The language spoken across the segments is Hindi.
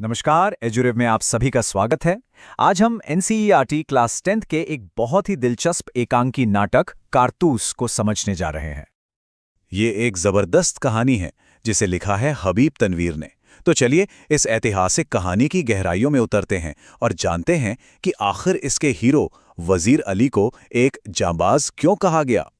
नमस्कार, एजुरेव में आप सभी का स्वागत है। आज हम एनसीईआरटी क्लास 10th के एक बहुत ही दिलचस्प एकांकी नाटक कारतूस को समझने जा रहे हैं। ये एक जबरदस्त कहानी है जिसे लिखा है हबीब तनवीर ने। तो चलिए इस ऐतिहासिक कहानी की गहराइयों में उतरते हैं और जानते हैं कि आखिर इसके हीरो वजीर अली को एक जांबाज क्यों कहा गया।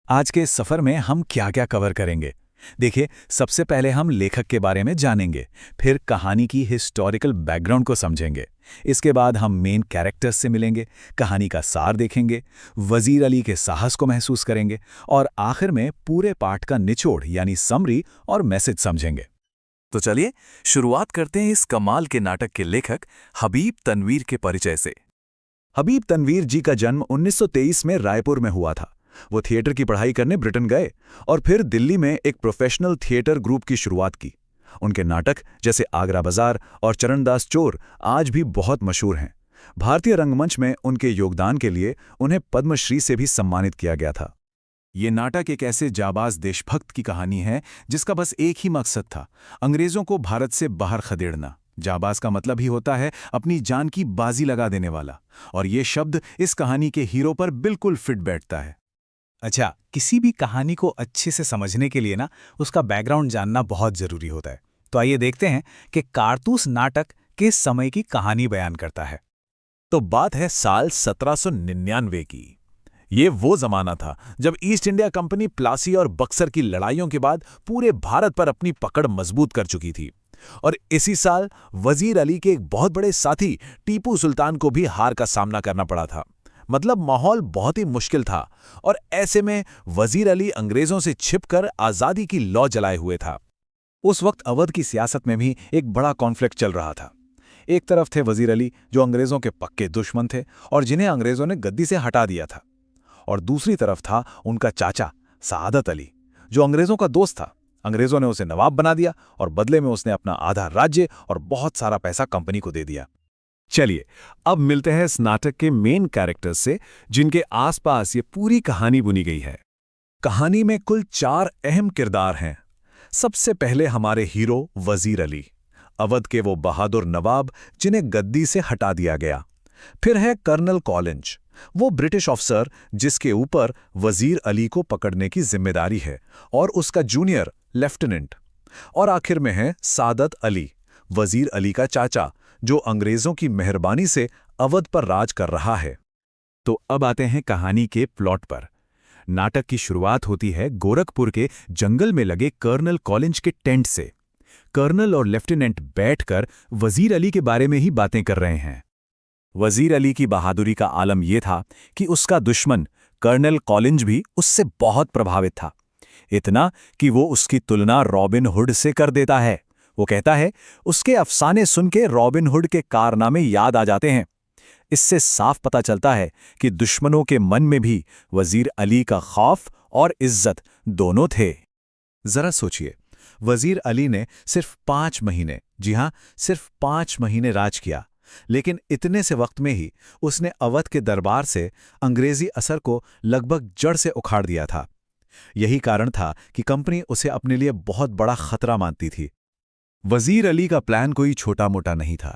आज के इस सफर में हम क्या क्या कवर करेंगे? देखिए, सबसे पहले हम लेखक के बारे में जानेंगे, फिर कहानी की हिस्टोरिकल बैकग्राउंड को समझेंगे। इसके बाद हम मेन कैरेक्टर्स से मिलेंगे, कहानी का सार देखेंगे, वजीर अली के साहस को महसूस करेंगे और आखिर में पूरे पाठ का निचोड़ यानी समरी और मैसेज समझेंगे। तो चलिए शुरुआत करते हैं इस कमाल के नाटक के लेखक हबीब तनवीर के परिचय से। हबीब तनवीर जी का जन्म 1923 में रायपुर में हुआ था। वो थिएटर की पढ़ाई करने ब्रिटेन गए और फिर दिल्ली में एक प्रोफेशनल थिएटर ग्रुप की शुरुआत की। उनके नाटक जैसे आगरा बाजार और चरणदास चोर आज भी बहुत मशहूर हैं। भारतीय रंगमंच में उनके योगदान के लिए उन्हें पद्मश्री से भी सम्मानित किया गया था। ये नाटक एक ऐसे जाबाज देशभक्त की कहानी है जिसका बस एक ही मकसद था, अंग्रेजों को भारत से बाहर खदेड़ना। जाबाज का मतलब ही होता है अपनी जान की बाजी लगा देने वाला, और ये शब्द इस कहानी के हीरो पर बिल्कुल फिट बैठता है। अच्छा, किसी भी कहानी को अच्छे से समझने के लिए उसका बैकग्राउंड जानना बहुत जरूरी होता है। तो आइए देखते हैं कि कारतूस नाटक किस समय की कहानी बयान करता है। तो बात है साल 1799 की। ये वो जमाना था जब ईस्ट इंडिया कंपनी प्लासी और बक्सर की लड़ाइयों के बाद पूरे भारत पर अपनी पकड़ मजबूत कर चुकी थी। और इसी साल वजीर अली के एक बहुत बड़े साथी टीपू सुल्तान को भी हार का सामना करना पड़ा था। मतलब माहौल बहुत ही मुश्किल था, और ऐसे में वजीर अली अंग्रेजों से छिपकर आजादी की लौ जलाए हुए था। उस वक्त अवध की सियासत में भी एक बड़ा कॉन्फ्लिक्ट चल रहा था। एक तरफ थे वजीर अली, जो अंग्रेजों के पक्के दुश्मन थे और जिन्हें अंग्रेजों ने गद्दी से हटा दिया था, और दूसरी तरफ था उनका चाचा सादत अली, जो अंग्रेजों का दोस्त था। अंग्रेजों ने उसे नवाब बना दिया और बदले में उसने अपना आधा राज्य और बहुत सारा पैसा कंपनी को दे दिया। चलिए अब मिलते हैं इस नाटक के मेन कैरेक्टर्स से, जिनके आसपास ये पूरी कहानी बुनी गई है। कहानी में कुल 4 अहम किरदार हैं। सबसे पहले हमारे हीरो वजीर अली, अवध के वो बहादुर नवाब जिन्हें गद्दी से हटा दिया गया। फिर है कर्नल कॉलिंज, वो ब्रिटिश अफसर जिसके ऊपर वजीर अली को पकड़ने की जिम्मेदारी है, और उसका जूनियर लेफ्टिनेंट। और आखिर में है सादत अली, वजीर अली का चाचा, जो अंग्रेजों की मेहरबानी से अवध पर राज कर रहा है। तो अब आते हैं कहानी के प्लॉट पर। नाटक की शुरुआत होती है गोरखपुर के जंगल में लगे कर्नल कॉलिंज के टेंट से। कर्नल और लेफ्टिनेंट बैठकर वजीर अली के बारे में ही बातें कर रहे हैं। वजीर अली की बहादुरी का आलम यह था कि उसका दुश्मन कर्नल कॉलिंज भी उससे बहुत प्रभावित था, इतना कि वो उसकी तुलना रॉबिन हुड से कर देता है। वो कहता है, उसके अफसाने सुन के रॉबिन हुड के कारनामे याद आ जाते हैं। इससे साफ पता चलता है कि दुश्मनों के मन में भी वजीर अली का खौफ और इज्जत दोनों थे। जरा सोचिए, वजीर अली ने सिर्फ 5 महीने, जी हां, सिर्फ 5 महीने राज किया, लेकिन इतने से वक्त में ही उसने अवध के दरबार से अंग्रेजी असर को लगभग जड़ से उखाड़ दिया था। यही कारण था कि कंपनी उसे अपने लिए बहुत बड़ा खतरा मानती थी। वजीर अली का प्लान कोई छोटा मोटा नहीं था।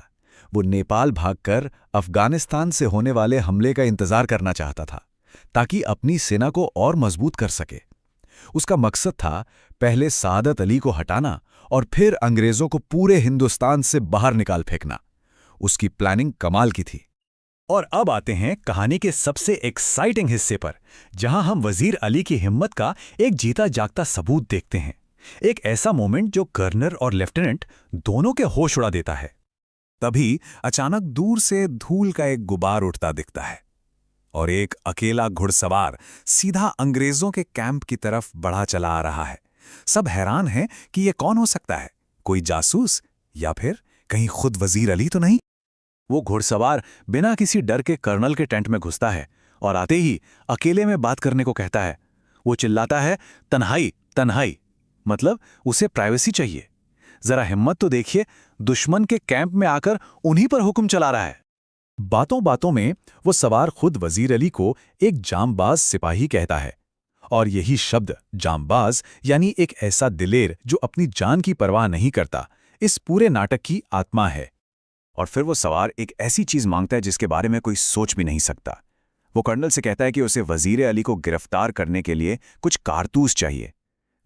वो नेपाल भागकर अफगानिस्तान से होने वाले हमले का इंतजार करना चाहता था, ताकि अपनी सेना को और मजबूत कर सके। उसका मकसद था पहले सादत अली को हटाना और फिर अंग्रेजों को पूरे हिंदुस्तान से बाहर निकाल फेंकना। उसकी प्लानिंग कमाल की थी। और अब आते हैं कहानी के सबसे एक्साइटिंग हिस्से पर, जहां हम वजीर अली की हिम्मत का एक जीता जागता सबूत देखते हैं। एक ऐसा मोमेंट जो कर्नल और लेफ्टिनेंट दोनों के होश उड़ा देता है। तभी अचानक दूर से धूल का एक गुबार उठता दिखता है, और एक अकेला घुड़सवार सीधा अंग्रेजों के कैंप की तरफ बढ़ा चला आ रहा है। सब हैरान हैं कि यह कौन हो सकता है, कोई जासूस या फिर कहीं खुद वजीर अली तो नहीं। वो घुड़सवार बिना किसी डर के कर्नल के टेंट में घुसता है और आते ही अकेले में बात करने को कहता है। वो चिल्लाता है, तन्हाई तन्हाई, मतलब उसे प्राइवेसी चाहिए। जरा हिम्मत तो देखिए, दुश्मन के कैंप में आकर उन्हीं पर हुक्म चला रहा है। बातों बातों में वो सवार खुद वजीर अली को एक जांबाज सिपाही कहता है, और यही शब्द जांबाज यानी एक ऐसा दिलेर जो अपनी जान की परवाह नहीं करता, इस पूरे नाटक की आत्मा है। और फिर वो सवार एक ऐसी चीज मांगता है जिसके बारे में कोई सोच भी नहीं सकता। वो कर्नल से कहता है कि उसे वजीर अली को गिरफ्तार करने के लिए कुछ कारतूस चाहिए।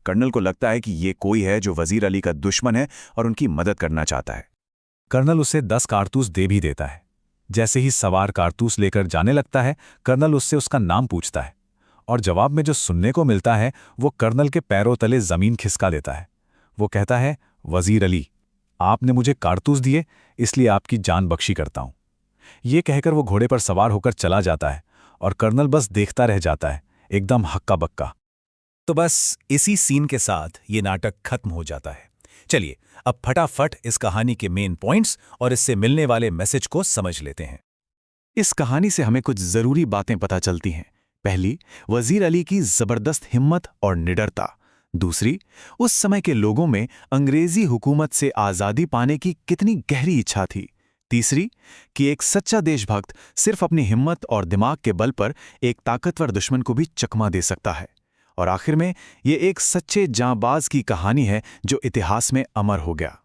कर्नल को लगता है कि ये कोई है जो वजीर अली का दुश्मन है और उनकी मदद करना चाहता है। कर्नल उसे 10 कारतूस दे भी देता है। जैसे ही सवार कारतूस लेकर जाने लगता है, कर्नल उससे उसका नाम पूछता है और जवाब में जो सुनने को मिलता है वो कर्नल के पैरों तले जमीन खिसका देता है। वो कहता है, वजीर अली, आपने मुझे कारतूस दिए, इसलिए आपकी जान बख्शी करता हूं। ये कहकर वो घोड़े पर सवार होकर चला जाता है और कर्नल बस देखता रह जाता है, एकदम हक्का बक्का। तो बस इसी सीन के साथ ये नाटक खत्म हो जाता है। चलिए अब फटाफट इस कहानी के मेन पॉइंट्स और इससे मिलने वाले मैसेज को समझ लेते हैं। इस कहानी से हमें कुछ जरूरी बातें पता चलती हैं। पहली, वजीर अली की जबरदस्त हिम्मत और निडरता। दूसरी, उस समय के लोगों में अंग्रेजी हुकूमत से आज़ादी पाने की कितनी गहरी इच्छा थी। तीसरी, कि एक सच्चा देशभक्त सिर्फ अपनी हिम्मत और दिमाग के बल पर एक ताकतवर दुश्मन को भी चकमा दे सकता है। और आखिर में ये एक सच्चे जांबाज की कहानी है जो इतिहास में अमर हो गया।